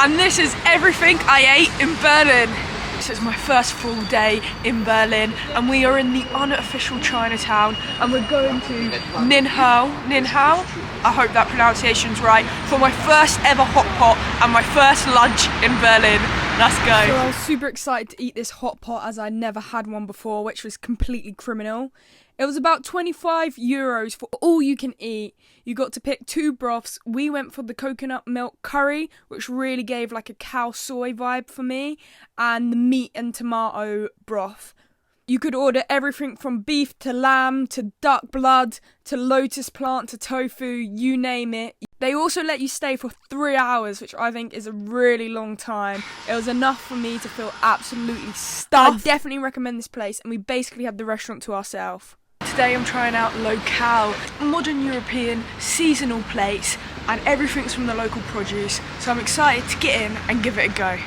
and this is everything I ate in Berlin. This is my first full day in Berlin, and we are in the unofficial Chinatown, and we're going to Ninhao, I hope that pronunciation's right, for my first ever hot pot and my first lunch in Berlin. Let's go. So I was super excited to eat this hot pot as I'd never had one before, which was completely criminal. It was about €25 for all you can eat. You got to pick 2 broths. We went for the coconut milk curry, which really gave like a cow soy vibe for me, and the meat and tomato broth. You could order everything from beef to lamb to duck blood to lotus plant to tofu, you name it. They also let you stay for 3 hours, which I think is a really long time. It was enough for me to feel absolutely stuffed. I definitely recommend this place, and we basically had the restaurant to ourselves. Today I'm trying out locale, modern European seasonal plates, and everything's from the local produce, so I'm excited to get in and give it a go.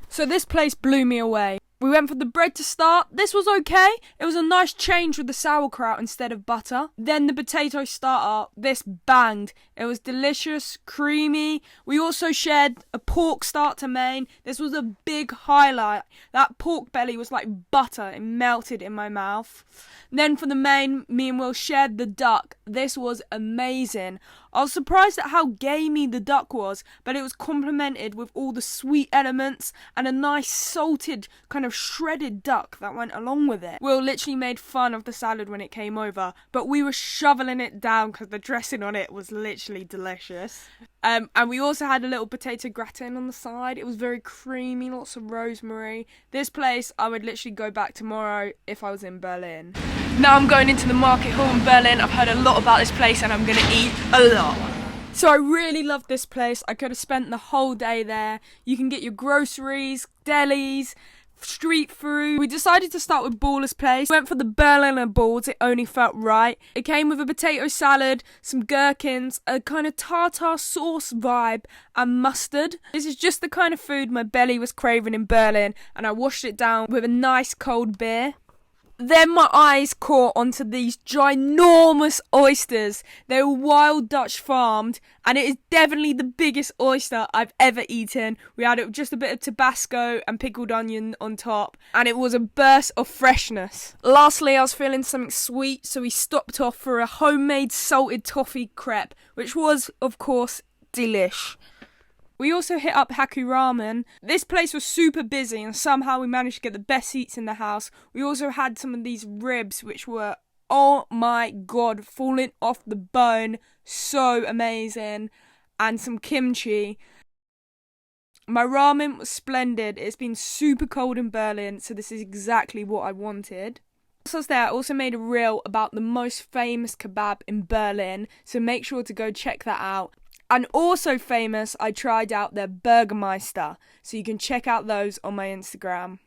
So this place blew me away. We went for the bread to start. This was okay. It was a nice change with the sauerkraut instead of butter. Then the potato starter. This banged. It was delicious, creamy. We also shared a pork starter main. This was a big highlight. That pork belly was like butter. It melted in my mouth. Then for the main, me and Will shared the duck. This was amazing. I was surprised at how gamey the duck was, but it was complemented with all the sweet elements and a nice salted kind of shredded duck that went along with it. Will literally made fun of the salad when it came over, but we were shoveling it down because the dressing on it was literally delicious. And we also had a little potato gratin on the side. It was very creamy, lots of rosemary. This place, I would literally go back tomorrow if I was in Berlin. Now I'm going into the market hall in Berlin. I've heard a lot about this place and I'm going to eat a lot. So I really loved this place. I could have spent the whole day there. You can get your groceries, delis, street food. We decided to start with Baller's Place. We went for the Berliner balls, it only felt right. It came with a potato salad, some gherkins, a kind of tartar sauce vibe, and mustard. This is just the kind of food my belly was craving in Berlin, and I washed it down with a nice cold beer. Then my eyes caught onto these ginormous oysters. They were wild Dutch farmed, and it is definitely the biggest oyster I've ever eaten. We had it with just a bit of Tabasco and pickled onion on top, and it was a burst of freshness. Lastly, I was feeling something sweet, so we stopped off for a homemade salted toffee crepe, which was, of course, delish. We also hit up Haku Ramen. This place was super busy and somehow we managed to get the best seats in the house. We also had some of these ribs which were, oh my god, falling off the bone. So amazing. And some kimchi. My ramen was splendid. It's been super cold in Berlin, so this is exactly what I wanted. Whilst I was there, I also made a reel about the most famous kebab in Berlin, so make sure to go check that out. And also famous, I tried out their Burgermeister, so you can check out those on my Instagram.